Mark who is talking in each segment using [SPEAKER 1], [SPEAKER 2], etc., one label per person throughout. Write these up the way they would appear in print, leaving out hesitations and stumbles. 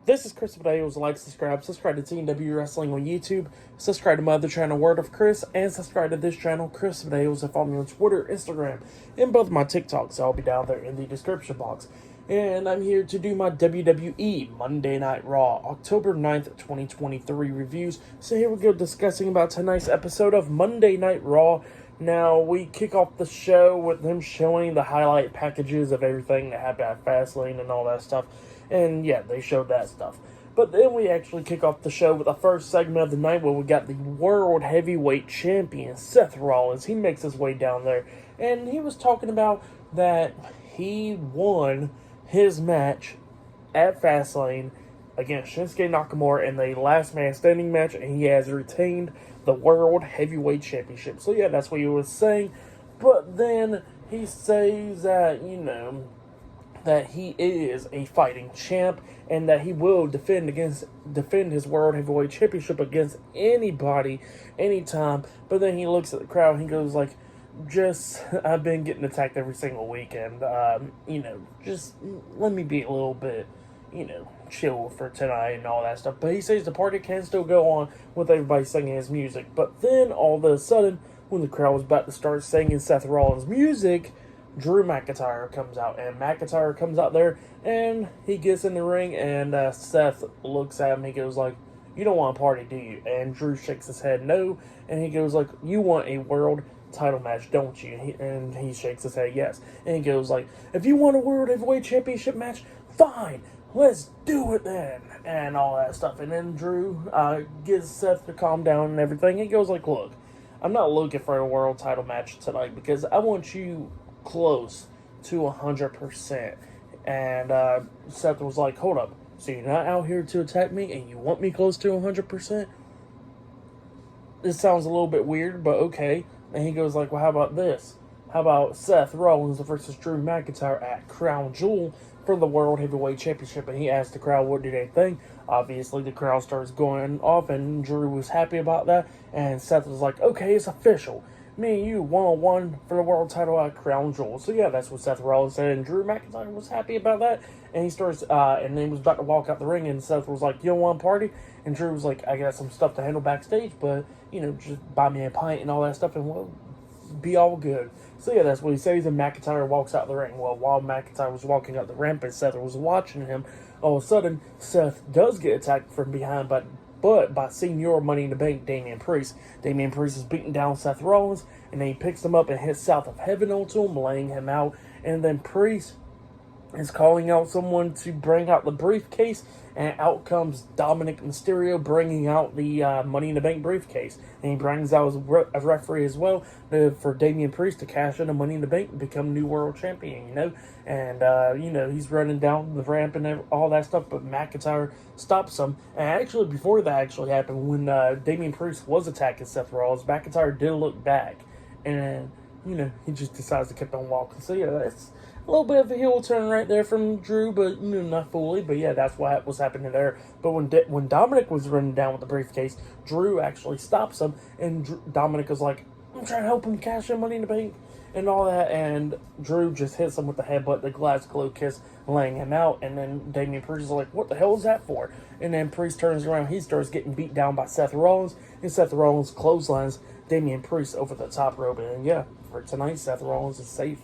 [SPEAKER 1] This is Chris Videos. Like, subscribe to TNW Wrestling on YouTube, subscribe to my other channel, Word of Chris, and subscribe to this channel, Chris Videos, and follow me on Twitter, Instagram, and both my TikToks. I'll be down there in the description box. And I'm here to do my WWE Monday Night Raw, October 9th, 2023 reviews. So here we go, discussing about tonight's episode of Monday Night Raw. Now, we kick off the show with them showing the highlight packages of everything that happened at Fastlane and all that stuff. And yeah, they showed that stuff. But then we actually kick off the show with the first segment of the night where we got the World Heavyweight Champion, Seth Rollins. He makes his way down there. And he was talking about that he won his match at Fastlane against Shinsuke Nakamura in the last man standing match, and he has retained the World Heavyweight Championship. So yeah, that's what he was saying. But then he says that, that he is a fighting champ and that he will defend his World Heavyweight Championship against anybody, anytime. But then he looks at the crowd and he goes like, I've been getting attacked every single weekend. Just let me be a little bit, chill for tonight and all that stuff. But he says the party can still go on with everybody singing his music. But then all of a sudden, when the crowd was about to start singing Seth Rollins' music, Drew McIntyre comes out, and McIntyre comes out there, and he gets in the ring, and Seth looks at him, he goes like, "You don't want a party, do you?" And Drew shakes his head no, and he goes like, "You want a world title match, don't you?" And he shakes his head yes, and he goes like, "If you want a World Heavyweight Championship match, fine, let's do it then," and all that stuff. And then Drew gets Seth to calm down and everything. He goes like, "Look, I'm not looking for a world title match tonight because I want you close to 100%. And Seth was like, "Hold up, so you're not out here to attack me and you want me close to 100%? This sounds a little bit weird, but okay." And he goes like, "Well, how about this? How about Seth Rollins versus Drew McIntyre at Crown Jewel for the World Heavyweight Championship?" And he asked the crowd, what do they think? Obviously, the crowd starts going off, and Drew was happy about that. And Seth was like, "Okay, it's official. Me and you, one-on-one for the world title at Crown Jewel." So yeah, that's what Seth Rollins said, and Drew McIntyre was happy about that. And he starts, and then he was about to walk out the ring, and Seth was like, "You don't want a party?" And Drew was like, "I got some stuff to handle backstage, but, just buy me a pint and all that stuff, and we'll be all good." So yeah, that's what he says, and McIntyre walks out the ring. Well, while McIntyre was walking up the ramp and Seth was watching him, all of a sudden, Seth does get attacked from behind, but by Senior Money in the Bank, Damian Priest. Damian Priest is beating down Seth Rollins, and then he picks him up and hits South of Heaven onto him, laying him out. And then Priest is calling out someone to bring out the briefcase, and out comes Dominic Mysterio bringing out the Money in the Bank briefcase. And he brings out a referee as well for Damian Priest to cash in the Money in the Bank and become new world champion, And, he's running down the ramp and all that stuff, but McIntyre stops him. And actually, before that actually happened, when Damian Priest was attacking Seth Rollins, McIntyre did look back. And, he just decides to keep on walking. So, yeah, that's a little bit of a heel turn right there from Drew, but not fully. But yeah, that's what was happening there. But when Dominic was running down with the briefcase, Drew actually stops him, and Dominic is like, "I'm trying to help him cash in Money in the Bank," and all that. And Drew just hits him with the headbutt, the glass glow kiss, laying him out. And then Damian Priest is like, "What the hell is that for?" And then Priest turns around, he starts getting beat down by Seth Rollins, and Seth Rollins clotheslines Damian Priest over the top rope. And yeah, for tonight, Seth Rollins is safe.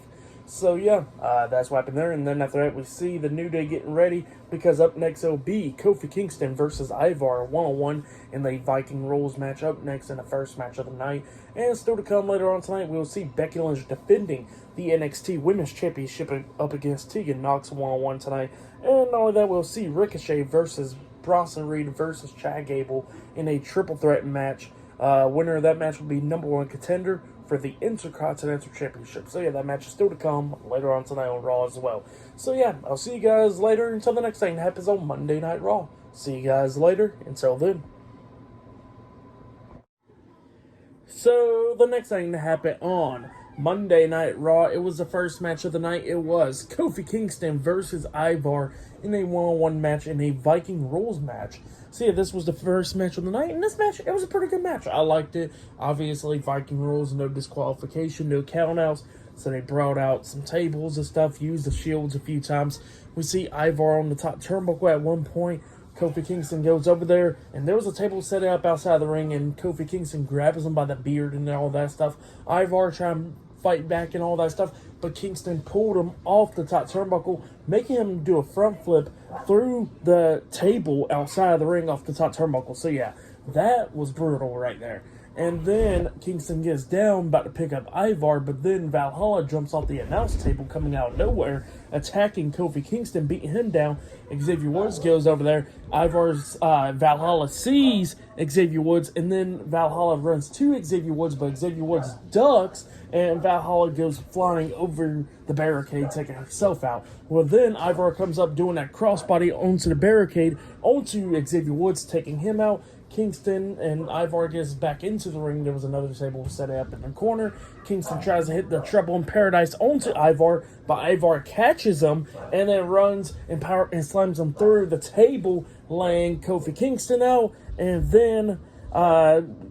[SPEAKER 1] So yeah, that's what happened there. And then after that, we see the New Day getting ready, because up next it'll be Kofi Kingston versus Ivar one-on-one in the Viking Rules match up next in the first match of the night. And still to come later on tonight, we'll see Becky Lynch defending the NXT Women's Championship up against Tegan Nox one-on-one tonight. And not only that, we'll see Ricochet versus Bronson Reed versus Chad Gable in a triple threat match. Winner of that match will be number one contender for the Intercontinental Championship. So yeah, that match is still to come later on tonight on Raw as well. So yeah, I'll see you guys later until the next thing that happens on Monday Night Raw. See you guys later. Until then. So the next thing to happen on Monday Night Raw, it was the first match of the night. It was Kofi Kingston versus Ivar in a one-on-one match in a Viking Rules match. So yeah, this was the first match of the night, and this match, it was a pretty good match. I liked it. Obviously, Viking Rules, no disqualification, no countouts. So they brought out some tables and stuff, used the shields a few times. We see Ivar on the top turnbuckle at one point. Kofi Kingston goes over there, and there was a table set up outside the ring, and Kofi Kingston grabs him by the beard and all that stuff. Ivar trying to fight back and all that stuff, but Kingston pulled him off the top turnbuckle, making him do a front flip through the table outside of the ring off the top turnbuckle. So yeah, that was brutal right there. And then Kingston gets down, about to pick up Ivar, but then Valhalla jumps off the announce table, coming out of nowhere, attacking Kofi Kingston, beating him down. Xavier Woods goes over there. Valhalla sees Xavier Woods, and then Valhalla runs to Xavier Woods, but Xavier Woods ducks, and Valhalla goes flying over the barricade, taking herself out. Well, then Ivar comes up doing that crossbody onto the barricade, onto Xavier Woods, taking him out. Kingston and Ivar gets back into the ring. There was another table set up in the corner. Kingston tries to hit the Trouble in Paradise onto Ivar, but Ivar catches him and then runs and slams him through the table, laying Kofi Kingston out. And then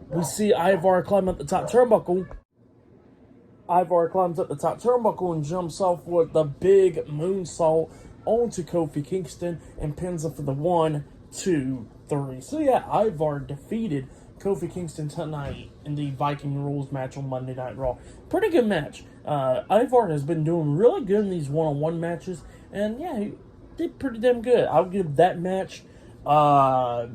[SPEAKER 1] we see Ivar climb up the top turnbuckle. Ivar climbs up the top turnbuckle and jumps off with the big moonsault onto Kofi Kingston and pins him for the 1, 2, 3. So yeah, Ivar defeated Kofi Kingston tonight in the Viking Rules match on Monday Night Raw. Pretty good match. Ivar has been doing really good in these one-on-one matches, and yeah, he did pretty damn good. I'll give that match, I'll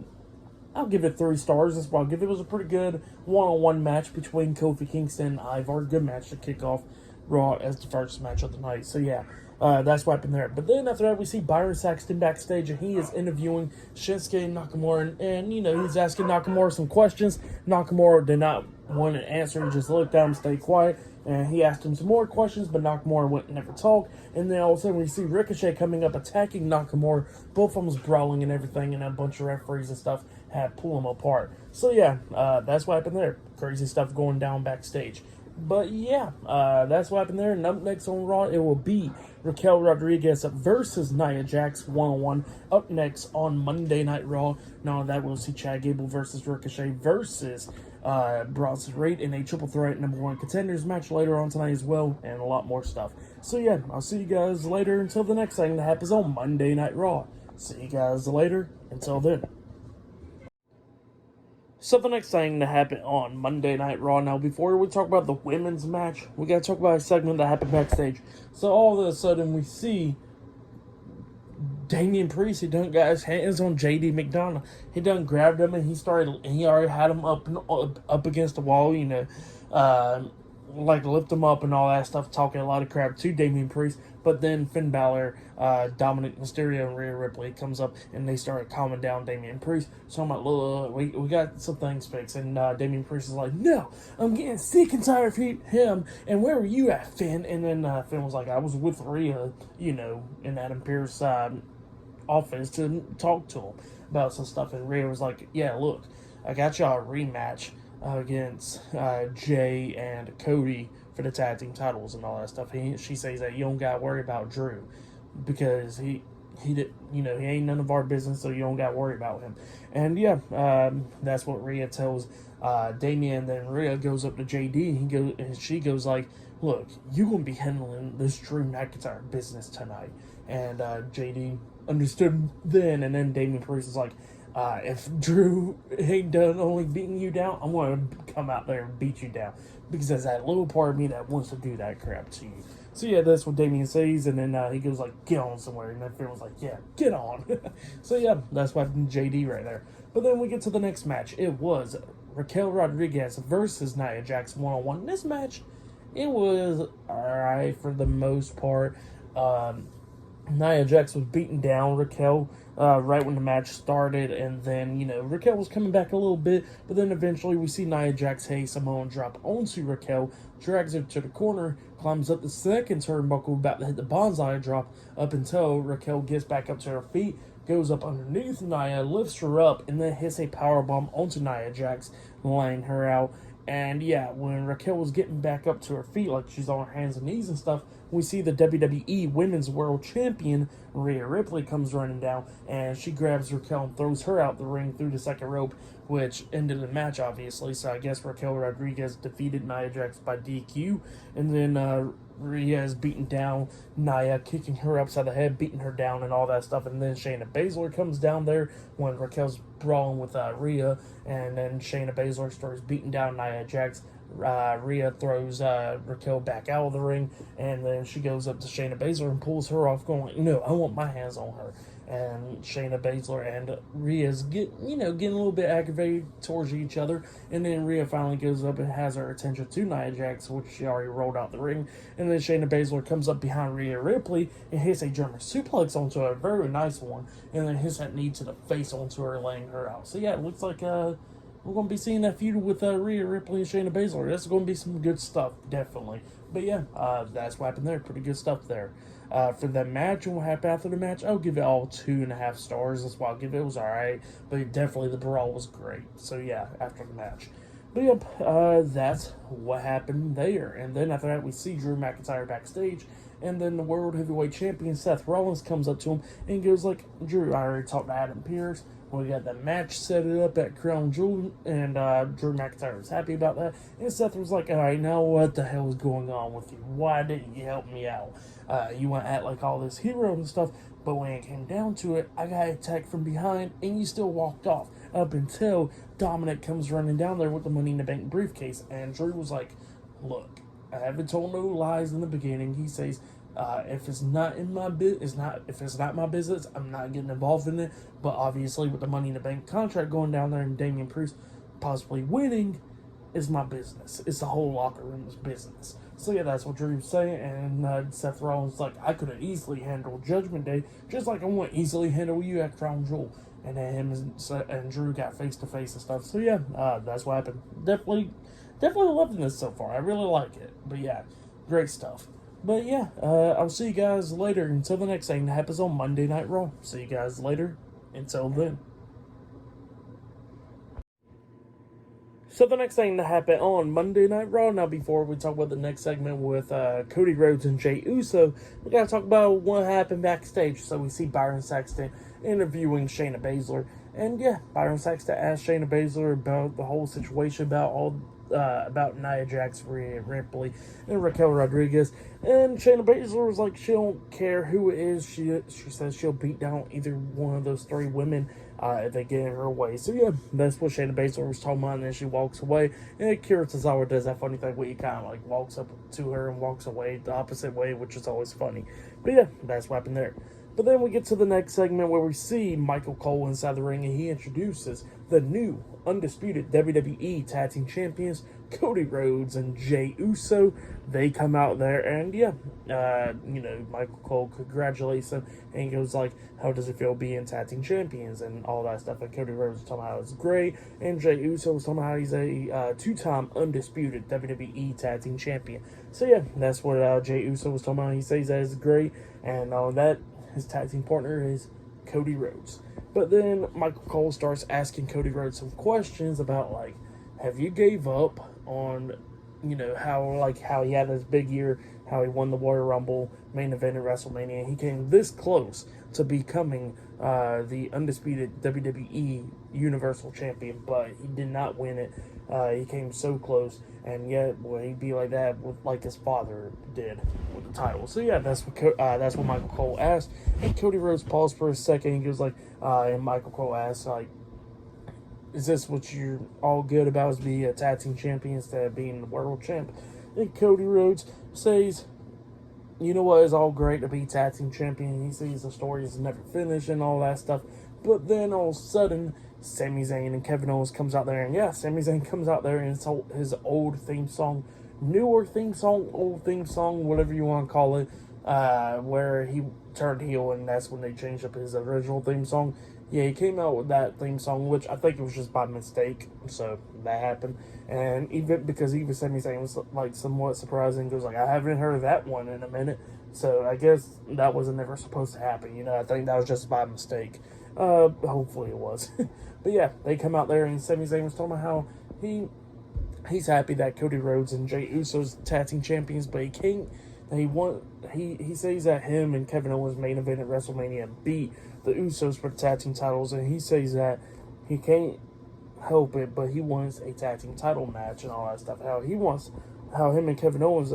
[SPEAKER 1] give it 3 stars. That's why I'll give it. It was a pretty good one-on-one match between Kofi Kingston and Ivar. Good match to kick off Raw as the first match of the night. So yeah, that's what happened there. But then after that, we see Byron Saxton backstage, and he is interviewing Shinsuke Nakamura, and you know, he's asking Nakamura some questions. Nakamura did not want to answer. He just looked at him, stayed quiet, and he asked him some more questions, but Nakamura wouldn't never talk. And then all of a sudden, we see Ricochet coming up, attacking Nakamura. Both of them was brawling and everything, and a bunch of referees and stuff had pull them apart. So yeah, that's what happened there. Crazy stuff going down backstage. But yeah, that's what happened there. And up next on Raw, it will be Raquel Rodriguez versus Nia Jax 1-on-1. Up next on Monday Night Raw. Now that we'll see Chad Gable versus Ricochet versus Bronson Reed in a triple threat number 1 contenders match later on tonight as well, and a lot more stuff. So yeah, I'll see you guys later until the next thing that happens on Monday Night Raw. See you guys later. Until then. So the next thing that happened on Monday Night Raw. Now, before we talk about the women's match, we got to talk about a segment that happened backstage. So all of a sudden, we see Damian Priest. He done got his hands on JD McDonough. He done grabbed him, and he already had him up against the wall, you know, like lift him up and all that stuff, talking a lot of crap to Damian Priest. But then Finn Balor, Dominic Mysterio, and Rhea Ripley comes up, and they started calming down Damian Priest. So I'm like, look, we got some things fixed. And Damian Priest is like, no, I'm getting sick and tired of him. And where were you at, Finn? And then Finn was like, I was with Rhea, you know, in Adam Pearce's office to talk to him about some stuff. And Rhea was like, yeah, look, I got y'all a rematch against Jay and Cody for the tag team titles and all that stuff. She says that you don't got to worry about Drew because he did, you know, he ain't none of our business, so you don't got to worry about him. And yeah, that's what Rhea tells Damian. Then Rhea goes up to JD, and she goes like, look, you gonna be handling this Drew McIntyre business tonight. And JD understood then, and then Damian Priest is like, if Drew ain't done only beating you down, I'm going to come out there and beat you down. Because there's that little part of me that wants to do that crap to you. So yeah, that's what Damian says. And then he goes like, get on somewhere. And then Finn was like, yeah, get on. So yeah, that's what happened to JD right there. But then we get to the next match. It was Raquel Rodriguez versus Nia Jax 1-on-1. This match, it was alright for the most part. Nia Jax was beating down Raquel right when the match started, and then, you know, Raquel was coming back a little bit, but then eventually we see Nia Jax Samoan drop onto Raquel, drags her to the corner, climbs up the second turnbuckle, about to hit the bonsai drop up until Raquel gets back up to her feet, goes up underneath Nia, lifts her up, and then hits a powerbomb onto Nia Jax, laying her out. And yeah, when Raquel was getting back up to her feet, like she's on her hands and knees and stuff, we see the WWE Women's World Champion Rhea Ripley comes running down, and she grabs Raquel and throws her out the ring through the second rope, which ended the match, obviously. So I guess Raquel Rodriguez defeated Nia Jax by DQ, and then Rhea is beating down Nia, kicking her upside the head, beating her down, and all that stuff. And then Shayna Baszler comes down there when Raquel's brawling with Rhea, and then Shayna Baszler starts beating down Nia Jax. Rhea throws Raquel back out of the ring, and then she goes up to Shayna Baszler and pulls her off, going, "No, I want my hands on her." And Shayna Baszler and Rhea's getting a little bit aggravated towards each other, and then Rhea finally goes up and has her attention to Nia Jax, which she already rolled out the ring, and then Shayna Baszler comes up behind Rhea Ripley and hits a German suplex onto her, a very nice one, and then hits that knee to the face onto her, laying her out. So yeah, it looks like we're going to be seeing that feud with Rhea Ripley and Shayna Baszler. That's going to be some good stuff, definitely. But yeah, that's what happened there. Pretty good stuff there. For the match and what happened after the match, I'll give it all 2.5 stars. That's why I'll give it. It was alright, but definitely the brawl was great. So yeah, after the match. But yep, that's what happened there. And then after that, we see Drew McIntyre backstage, and then the World Heavyweight Champion Seth Rollins comes up to him and goes like, "Drew, I already talked to Adam Pearce. We got the match set it up at Crown Jewel," and Drew McIntyre was happy about that. And Seth was like, "All right, now what the hell is going on with you? Why didn't you help me out? You want to act like all this hero and stuff, but when it came down to it, I got attacked from behind, and you still walked off up until Dominic comes running down there with the Money in the Bank briefcase." And Drew was like, "Look, I haven't told no lies in the beginning." He says, if it's not in my if it's not my business, I'm not getting involved in it. But obviously, with the Money in the Bank contract going down there and Damian Priest possibly winning, is my business. It's the whole locker room's business. So yeah, that's what Drew's saying. And Seth Rollins like, "I could have easily handled Judgment Day, just like I want to easily handle you at Crown Jewel." And then him and Drew got face to face and stuff. So yeah, that's what happened. Definitely loving this so far. I really like it. But yeah, great stuff. But yeah, I'll see you guys later. Until the next thing that happens on Monday Night Raw. See you guys later. Until then. So the next thing that happened on Monday Night Raw, now before we talk about the next segment with Cody Rhodes and Jey Uso, we gotta talk about what happened backstage. So we see Byron Saxton interviewing Shayna Baszler, and yeah, Byron Saxton asked Shayna Baszler about the whole situation, about Nia Jax, Rhea Ripley, and Raquel Rodriguez, and Shayna Baszler was like, she don't care who it is. She says she'll beat down either one of those three women if they get in her way. So yeah, that's what Shayna Baszler was talking about, and then she walks away, and Akira Tozawa does that funny thing where he kind of like walks up to her and walks away the opposite way, which is always funny. But yeah, that's what happened there. But then we get to the next segment where we see Michael Cole inside the ring, and he introduces the new undisputed WWE Tag Team Champions, Cody Rhodes and Jey Uso. They come out there, and yeah, Michael Cole congratulates them, and he goes like, "How does it feel being Tag Team Champions?" and all that stuff. And Cody Rhodes was talking about how it's great, and Jey Uso was talking about how he's a two-time undisputed WWE Tag Team Champion. So yeah, that's what Jey Uso was talking about. He says that is great, and that his tag team partner is Cody Rhodes. But then Michael Cole starts asking Cody Rhodes some questions about like, have you gave up on, how he had this big year, how he won the Royal Rumble, main event at WrestleMania. He came this close to becoming the undisputed WWE Universal Champion, but he did not win it. He came so close, and yet he'd be like that like his father did with the title. So yeah, that's what Michael Cole asked. And Cody Rhodes paused for a second. He goes like, and Michael Cole asked like, "Is this what you're all good about, is be a tag team champion instead of being the world champ?" And Cody Rhodes says, "You know what, it's all great to be tag team champion." He sees the story is never finished and all that stuff. But then all of a sudden, Sami Zayn and Kevin Owens comes out there, and yeah, Sami Zayn comes out there, and it's his old theme song, newer theme song, old theme song, whatever you want to call it, where he turned heel, and that's when they changed up his original theme song. Yeah, he came out with that theme song, which I think it was just by mistake, so that happened. And even Sami Zayn was like somewhat surprising, goes like, "I haven't heard that one in a minute," so I guess that wasn't ever supposed to happen. I think that was just by mistake. Hopefully it was. But yeah, they come out there, and Sami Zayn was talking about how he's happy that Cody Rhodes and Jey Uso's tag team champions, but he can't that he says that him and Kevin Owens main event at WrestleMania and beat the Usos for the tag team titles, and he says that he can't help it, but he wants a tag team title match and all that stuff. How him and Kevin Owens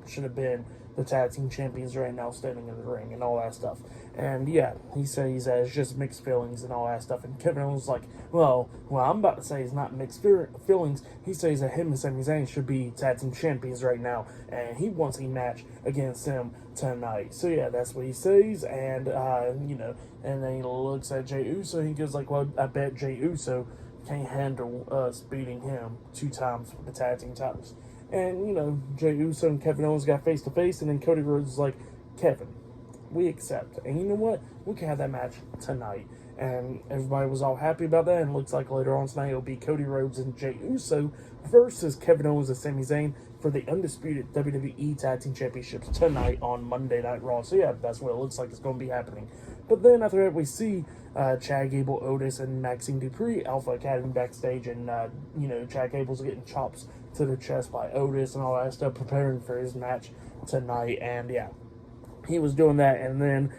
[SPEAKER 1] should have been the tag team champions right now, standing in the ring and all that stuff. And yeah, he says that it's just mixed feelings and all that stuff. And Kevin Owens like, well, I'm about to say it's not mixed feelings. He says that him and Sami Zayn should be tag team champions right now, and he wants a match against them tonight. So yeah, that's what he says. And and then he looks at Jey Uso. He goes like, well, I bet Jey Uso can't handle us beating him 2 times for the tag team titles. And, Jey Uso and Kevin Owens got face-to-face, and then Cody Rhodes was like, Kevin, we accept. And you know what? We can have that match tonight. And everybody was all happy about that, and looks like later on tonight it'll be Cody Rhodes and Jey Uso versus Kevin Owens and Sami Zayn for the undisputed WWE Tag Team Championships tonight on Monday Night Raw. So yeah, that's what it looks like it's going to be happening. But then after that, we see Chad Gable, Otis, and Maxine Dupree, Alpha Academy backstage, and Chad Gable's getting chops to the chest by Otis and all that stuff, preparing for his match tonight. And yeah, he was doing that, and then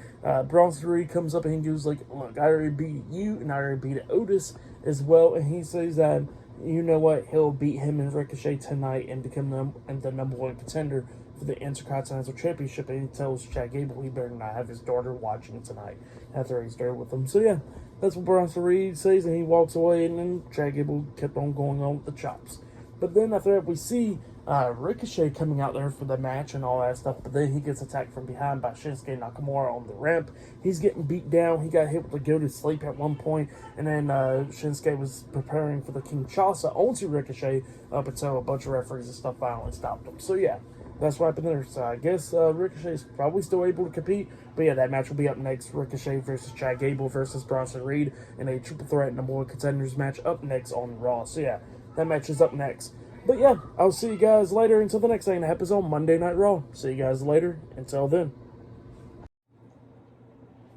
[SPEAKER 1] Bronson Reed comes up and he goes like, look, I already beat you, and I already beat Otis as well. And he says that, you know what, he'll beat him and Ricochet tonight and become the number 1 contender for the Intercontinental Championship. And he tells Chad Gable he better not have his daughter watching tonight after he's there with him. So yeah, that's what Bronson Reed says, and he walks away, and then Chad Gable kept on going on with the chops. But then after that, we see Ricochet coming out there for the match and all that stuff, but then he gets attacked from behind by Shinsuke Nakamura on the ramp. He's getting beat down. He got hit with a go to sleep at one point, and then Shinsuke was preparing for the Kinshasa onto Ricochet up until a bunch of referees and stuff finally stopped him. So yeah, that's what happened there. So I guess Ricochet is probably still able to compete, but yeah, that match will be up next. Ricochet versus Chad Gable versus Bronson Reed in a triple threat number 1 contenders match up next on Raw. So yeah, that match is up next. But yeah, I'll see you guys later until the next thing that happens on Monday Night Raw. See you guys later. Until then.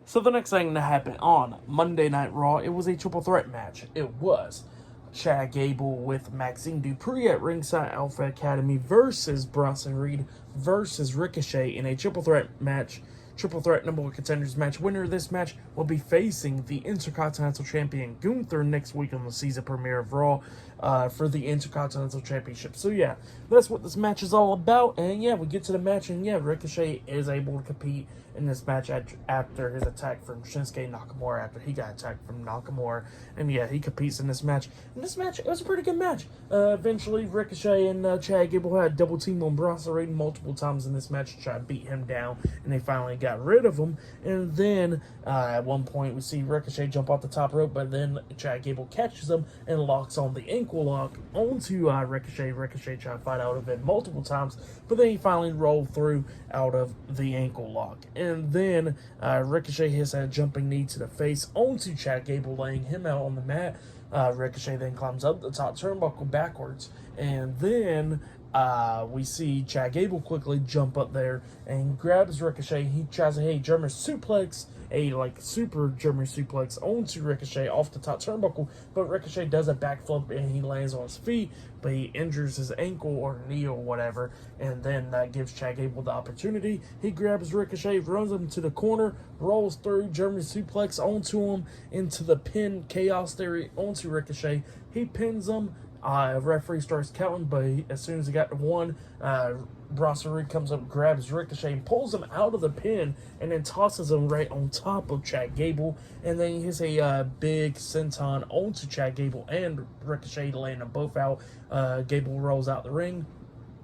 [SPEAKER 1] So the next thing that happened on Monday Night Raw, it was a triple threat match. It was Chad Gable with Maxine Dupree at Ringside Alpha Academy versus Bronson Reed versus Ricochet in a triple threat match. Triple threat number 1 contenders match. Winner of this match will be facing the Intercontinental Champion Gunther next week on the season premiere of Raw for the Intercontinental Championship. So yeah, that's what this match is all about. And yeah, we get to the match, and yeah, Ricochet is able to compete in this match after his attack from Shinsuke Nakamura, after he got attacked from Nakamura. And yeah, he competes in this match. And this match, it was a pretty good match. Eventually, Ricochet and Chad Gable had double team on Bronson Reed multiple times in this match to try to beat him down, and they finally got rid of him. And then at one point, we see Ricochet jump off the top rope, but then Chad Gable catches him and locks on the ankle lock onto Ricochet. Ricochet tried to fight out of it multiple times, but then he finally rolled through out of the ankle lock. And then Ricochet hits a jumping knee to the face onto Chad Gable, laying him out on the mat. Ricochet then climbs up the top turnbuckle backwards, and then we see Chad Gable quickly jump up there and grabs Ricochet. He tries a German suplex, super German suplex onto Ricochet off the top turnbuckle, but Ricochet does a backflip and he lands on his feet, but he injures his ankle or knee or whatever, and then that gives Chad Gable the opportunity. He grabs Ricochet, runs him to the corner, rolls through, German suplex onto him into the pin chaos theory onto Ricochet. He pins him. Referee starts counting, but as soon as he got to 1, Bronson Reed comes up, grabs Ricochet, and pulls him out of the pin, and then tosses him right on top of Chad Gable, and then he hits a big senton onto Chad Gable and Ricochet, laying them both out. Gable rolls out the ring,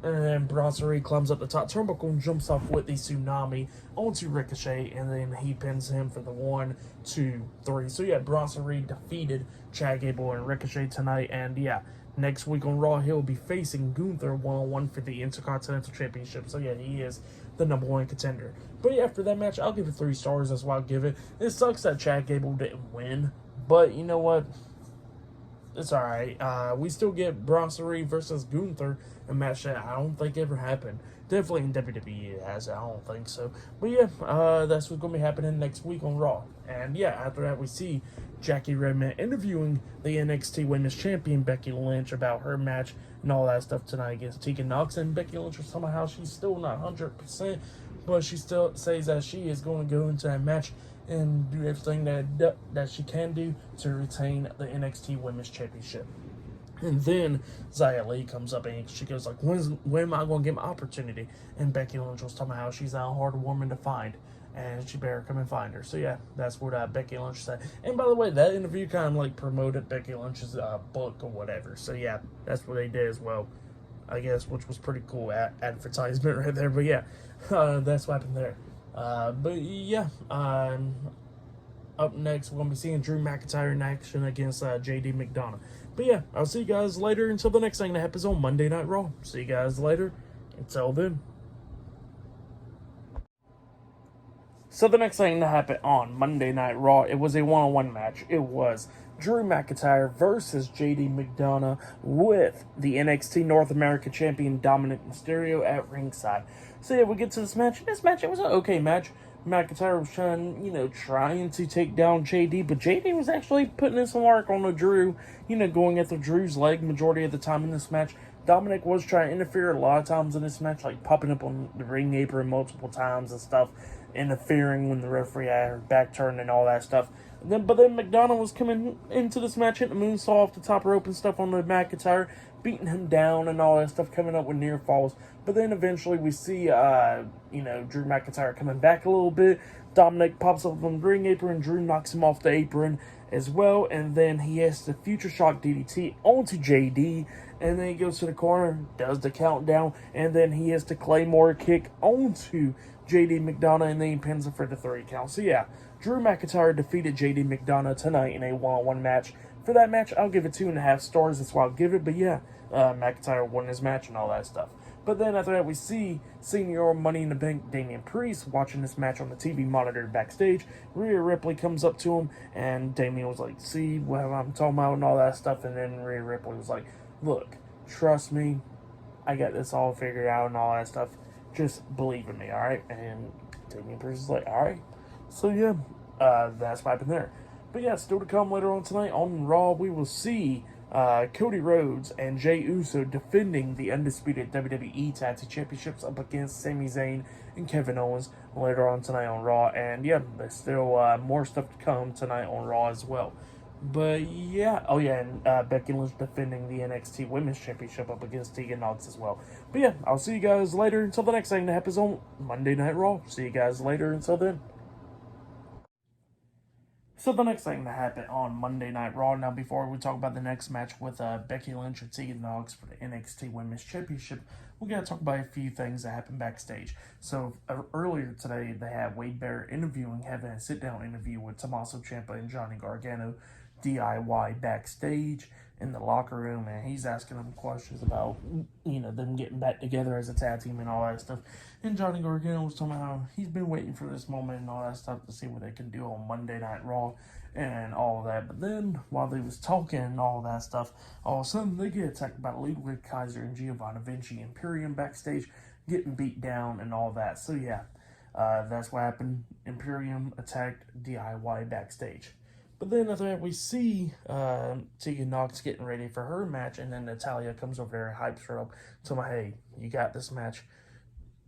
[SPEAKER 1] and then Bronson Reed climbs up the top turnbuckle and jumps off with the tsunami onto Ricochet, and then he pins him for the 1, 2, 3. So yeah, Bronson Reed defeated Chad Gable and Ricochet tonight, and yeah, next week on Raw, he'll be facing Gunther 1-on-1 for the Intercontinental Championship. So yeah, he is the number 1 contender. But yeah, after that match, I'll give it 3 stars. That's why I'll give it. It sucks that Chad Gable didn't win, but you know what? it's all right. We still get Brasserie versus Gunther, a match that I don't think ever happened. Definitely in WWE it has. I don't think so. But yeah, that's what's going to be happening next week on Raw. And yeah, after that we see Jackie Redmond interviewing the NXT Women's Champion Becky Lynch about her match and all that stuff tonight against Tegan Nox. And Becky Lynch was talking about how she's still not 100%, but she still says that she is going to go into that match and do everything that she can do to retain the NXT Women's Championship. And then Xia Li comes up and she goes like, when am I going to get my opportunity? And Becky Lynch was talking about how she's a hard woman to find, and she better come and find her. So yeah, that's what Becky Lynch said. And by the way, that interview kind of like promoted Becky Lynch's book or whatever. So yeah, that's what they did as well, I guess, which was pretty cool advertisement right there. But yeah, that's what happened there. But yeah, up next, we're going to be seeing Drew McIntyre in action against JD McDonough. But yeah, I'll see you guys later until the next thing that happens on Monday Night Raw. See you guys later. Until then. So the next thing that happened on Monday Night Raw, it was a one-on-one match. It was Drew McIntyre versus JD McDonough with the NXT North America Champion Dominic Mysterio at ringside. So yeah, we get to this match. This match, it was an okay match. McIntyre was trying to take down JD, but JD was actually putting in some work on the Drew, going after Drew's leg majority of the time in this match. Dominic was trying to interfere a lot of times in this match, like popping up on the ring apron multiple times and stuff, interfering when the referee had her back turned and all that stuff. But then McDonough was coming into this match, hitting the moonsault off the top rope and stuff on the McIntyre, beating him down and all that stuff, coming up with near falls. But then eventually we see, Drew McIntyre coming back a little bit. Dominic pops up on the ring apron. Drew knocks him off the apron as well. And then he has the Future Shock DDT onto JD. And then he goes to the corner, does the countdown. And then he has the Claymore kick onto JD McDonough. And then he pins him for the 3 count. So yeah, Drew McIntyre defeated JD McDonough tonight in a one-on-one match. For that match, I'll give it 2.5 stars. That's why I'll give it. But yeah, McIntyre won his match and all that stuff. But then after that, we see Senior Money in the Bank Damian Priest watching this match on the TV monitor backstage. Rhea Ripley comes up to him, and Damian was like, see what I'm talking about and all that stuff. And then Rhea Ripley was like, look, trust me, I got this all figured out and all that stuff. Just believe in me, all right? And Damian Priest is like, all right. So yeah, that's what happened there. But yeah, still to come later on tonight on Raw, we will see Cody Rhodes and Jey Uso defending the undisputed WWE Tag Team Championships up against Sami Zayn and Kevin Owens later on tonight on Raw. And yeah, there's still more stuff to come tonight on Raw as well. But yeah, and Becky Lynch defending the NXT Women's Championship up against Tegan Nox as well. But yeah, I'll see you guys later until the next thing that happens on Monday Night Raw. See you guys later until then. So the next thing that happened on Monday Night Raw, now before we talk about the next match with Becky Lynch and Tegan Nox for the NXT Women's Championship, we got to talk about a few things that happened backstage. So earlier today, they had Wade Barrett having a sit-down interview with Tommaso Ciampa and Johnny Gargano, DIY backstage in the locker room, and he's asking them questions about, them getting back together as a tag team and all that stuff. And Johnny Gargano was talking about how he's been waiting for this moment and all that stuff to see what they can do on Monday Night Raw and all of that. But then, while they was talking and all that stuff, all of a sudden they get attacked by Ludwig Kaiser and Giovanni Vinci Imperium backstage, getting beat down and all that. So yeah, that's what happened. Imperium attacked DIY backstage. But then after that, we see Tegan Nox getting ready for her match, and then Natalya comes over there and hypes her up, telling her, hey, you got this match,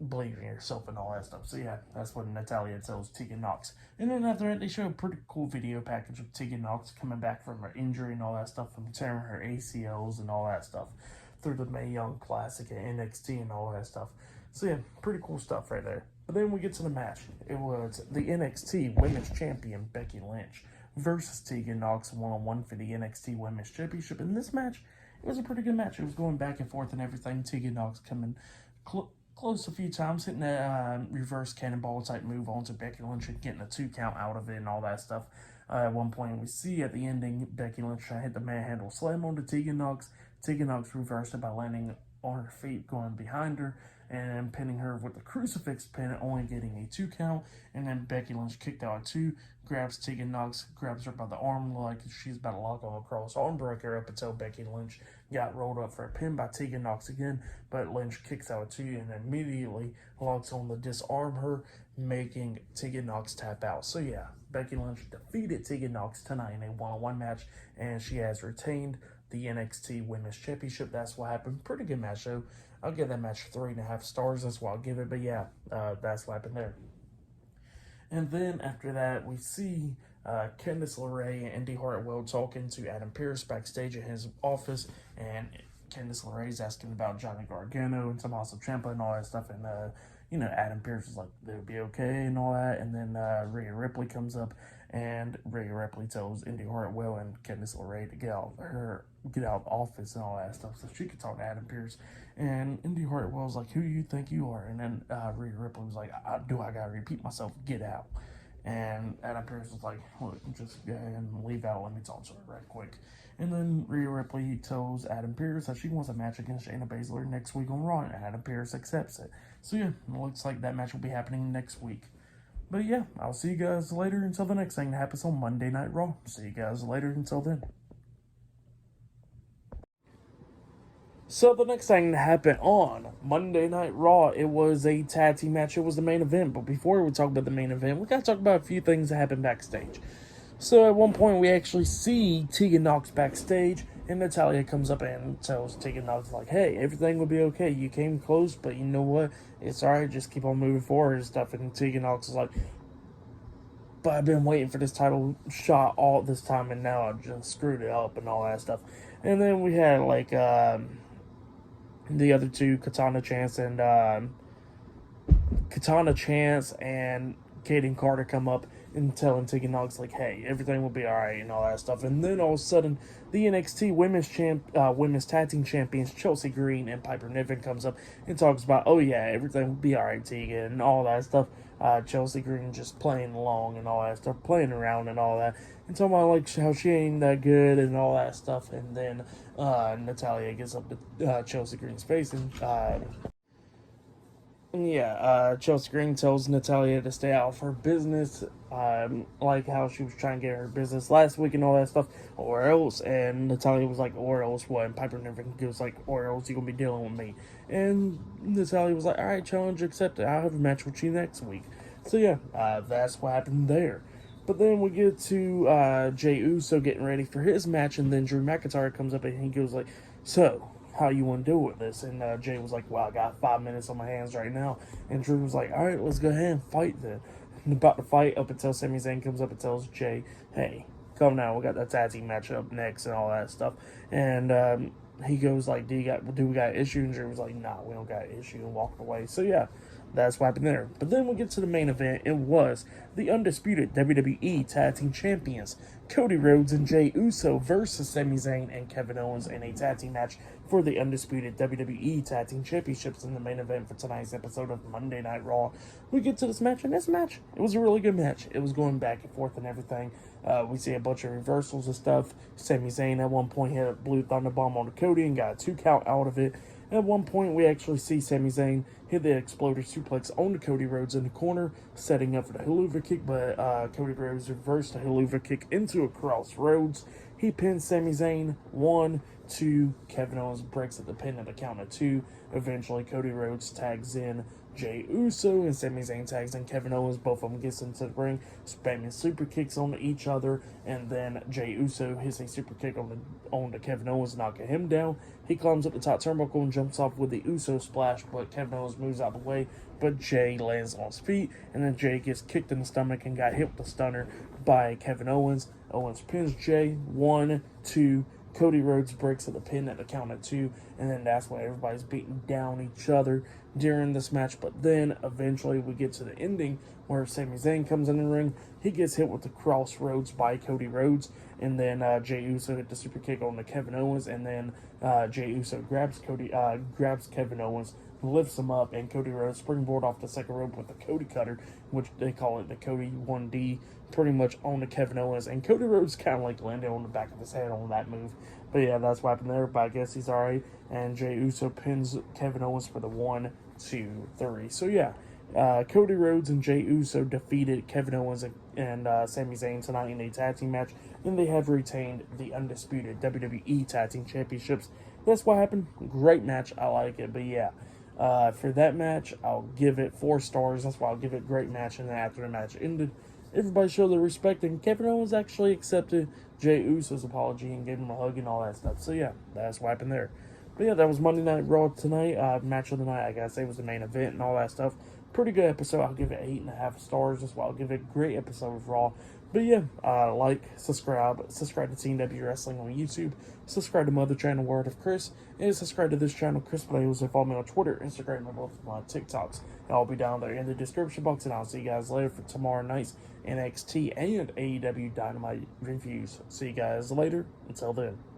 [SPEAKER 1] believe in yourself and all that stuff. So yeah, that's what Natalya tells Tegan Nox. And then after that, they show a pretty cool video package of Tegan Nox coming back from her injury and all that stuff, from tearing her ACLs and all that stuff, through the Mae Young Classic at NXT and all that stuff. So yeah, pretty cool stuff right there. But then we get to the match. It was the NXT Women's Champion, Becky Lynch, versus Tegan Nox one-on-one for the NXT Women's Championship. In this match, it was a pretty good match. It was going back and forth and everything. Tegan Nox coming close a few times, hitting a reverse cannonball type move onto Becky Lynch and getting a 2 count out of it and all that stuff. At one point, we see at the ending, Becky Lynch trying to hit the manhandle slam onto Tegan Nox. Tegan Nox reversed it by landing on her feet, going behind her, and pinning her with the crucifix pin, only getting a 2 count. And then Becky Lynch kicked out at 2, grabs Tegan Nox, grabs her by the arm like she's about to lock on a cross arm breaker up until Becky Lynch got rolled up for a pin by Tegan Nox again, but Lynch kicks out at 2 and immediately locks on to disarm her, making Tegan Nox tap out. So yeah, Becky Lynch defeated Tegan Nox tonight in a one-on-one match, and she has retained the NXT Women's Championship. That's what happened. Pretty good match, though. I'll give that match 3.5 stars. That's what I'll give it. But yeah, that's what happened there. And then after that, we see Candice LeRae and Indy Hartwell talking to Adam Pearce backstage at his office, and Candice LeRae's asking about Johnny Gargano and Tommaso Ciampa and all that stuff, and Adam Pearce is like, they'll be okay and all that, and then Rhea Ripley comes up, and Rhea Ripley tells Indy Hartwell and Candice LeRae to get out of the office and all that stuff, so she could talk to Adam Pearce. And Indy Hartwell's like, who you think you are? And then Rhea Ripley was like, do I gotta repeat myself? Get out. And Adam Pearce was like, look, just go ahead and leave out. Let me talk to her right quick. And then Rhea Ripley tells Adam Pearce that she wants a match against Shayna Baszler next week on Raw, and Adam Pearce accepts it. So yeah, it looks like that match will be happening next week. But yeah, I'll see you guys later until the next thing that happens on Monday Night Raw. See you guys later until then. So the next thing that happened on Monday Night Raw, it was a tag team match. It was the main event. But before we talk about the main event, we got to talk about a few things that happened backstage. So at one point, we actually see Tegan Nox backstage, and Natalya comes up and tells Tegan Nox, like, hey, everything will be okay. You came close, but you know what? It's all right. Just keep on moving forward and stuff. And Tegan Nox is like, but I've been waiting for this title shot all this time, and now I've just screwed it up and all that stuff. And then we had, like, the other two, Katana Chance and Kaden Carter come up and telling Tegan Nox, like, hey, everything will be alright and all that stuff. And then all of a sudden, the NXT Women's Tag Team Champions, Chelsea Green and Piper Niven, comes up and talks about, oh yeah, everything will be alright, Tegan, and all that stuff. Chelsea Green just playing along and all that stuff, playing around and all that, and talking about, like, how she ain't that good and all that stuff. And then Natalya gets up to Chelsea Green's face and Chelsea Green tells Natalya to stay out of her business, like how she was trying to get her business last week and all that stuff, or else. And Natalya was like, or else what? And Piper Niven goes like, or else you're going to be dealing with me. And Natalya was like, all right, challenge accepted. I'll have a match with you next week. So yeah, that's what happened there. But then we get to Jey Uso getting ready for his match, and then Drew McIntyre comes up and he goes like, so, how you want to deal with this? And Jay was like, well, I got 5 minutes on my hands right now. And Drew was like, all right, let's go ahead and fight then. And about to fight up until Sami Zayn comes up and tells Jay, hey, come now, we got that tag team match up next and all that stuff. And he goes like, do we got an issue? And Drew was like, nah, we don't got an issue, and walked away. So yeah, that's what happened there. But then we get to the main event. It was the undisputed WWE Tag Team Champions, Cody Rhodes and Jey Uso versus Sami Zayn and Kevin Owens in a tag team match for the undisputed WWE Tag Team Championships in the main event for tonight's episode of Monday Night Raw. We get to this match, and this match, it was a really good match. It was going back and forth and everything. We see a bunch of reversals and stuff. Sami Zayn at one point hit a blue thunder bomb on Cody and got a 2 count out of it. At one point, we actually see Sami Zayn hit the exploder suplex on Cody Rhodes in the corner, setting up for the Helluva Kick, but Cody Rhodes reversed the Helluva Kick into a crossroads. He pins Sami Zayn 1, 2. Kevin Owens breaks at the pin at the count of 2. Eventually, Cody Rhodes tags in Jey Uso, and Sami Zayn tags in Kevin Owens. Both of them gets into the ring, spamming super kicks on each other, and then Jey Uso hits a super kick on Kevin Owens, knocking him down. He climbs up the top turnbuckle and jumps off with the Uso splash, but Kevin Owens moves out of the way, but Jey lands on his feet, and then Jey gets kicked in the stomach and got hit with the stunner by Kevin Owens. Owens pins Jey 1, 2. Cody Rhodes breaks at the pin at the count of 2, and then that's why everybody's beating down each other during this match. But then eventually we get to the ending where Sami Zayn comes in the ring. He gets hit with the crossroads by Cody Rhodes, and then Jey Uso hit the super kick on the Kevin Owens, and then Jey Uso grabs Kevin Owens, lifts him up, and Cody Rhodes springboard off the second rope with the Cody Cutter, which they call it the Cody 1D, pretty much on the Kevin Owens. And Cody Rhodes kind of like landed on the back of his head on that move. But yeah, that's what happened there, but I guess he's alright. And Jey Uso pins Kevin Owens for the 1, 2, 3. So yeah, Cody Rhodes and Jey Uso defeated Kevin Owens and Sami Zayn tonight in a tag team match, and they have retained the undisputed WWE Tag Team Championships. That's what happened. Great match. I like it. But yeah, for that match, I'll give it 4 stars. That's why I'll give it great match. And then after the match ended, everybody showed their respect, and Kevin Owens actually accepted Jey Uso's apology and gave him a hug and all that stuff. So yeah, that's what happened there. But yeah, that was Monday Night Raw tonight. Match of the night, I gotta say, was the main event and all that stuff. Pretty good episode. I'll give it 8.5 stars. That's why I'll give it a great episode of Raw. But yeah, like, subscribe to Team W Wrestling on YouTube, subscribe to my other channel, Word of Chris, and subscribe to this channel, Chris Plays, and follow me on Twitter, Instagram, and both of my TikToks. And I'll be down there in the description box, and I'll see you guys later for tomorrow night's NXT and AEW Dynamite reviews. See you guys later. Until then.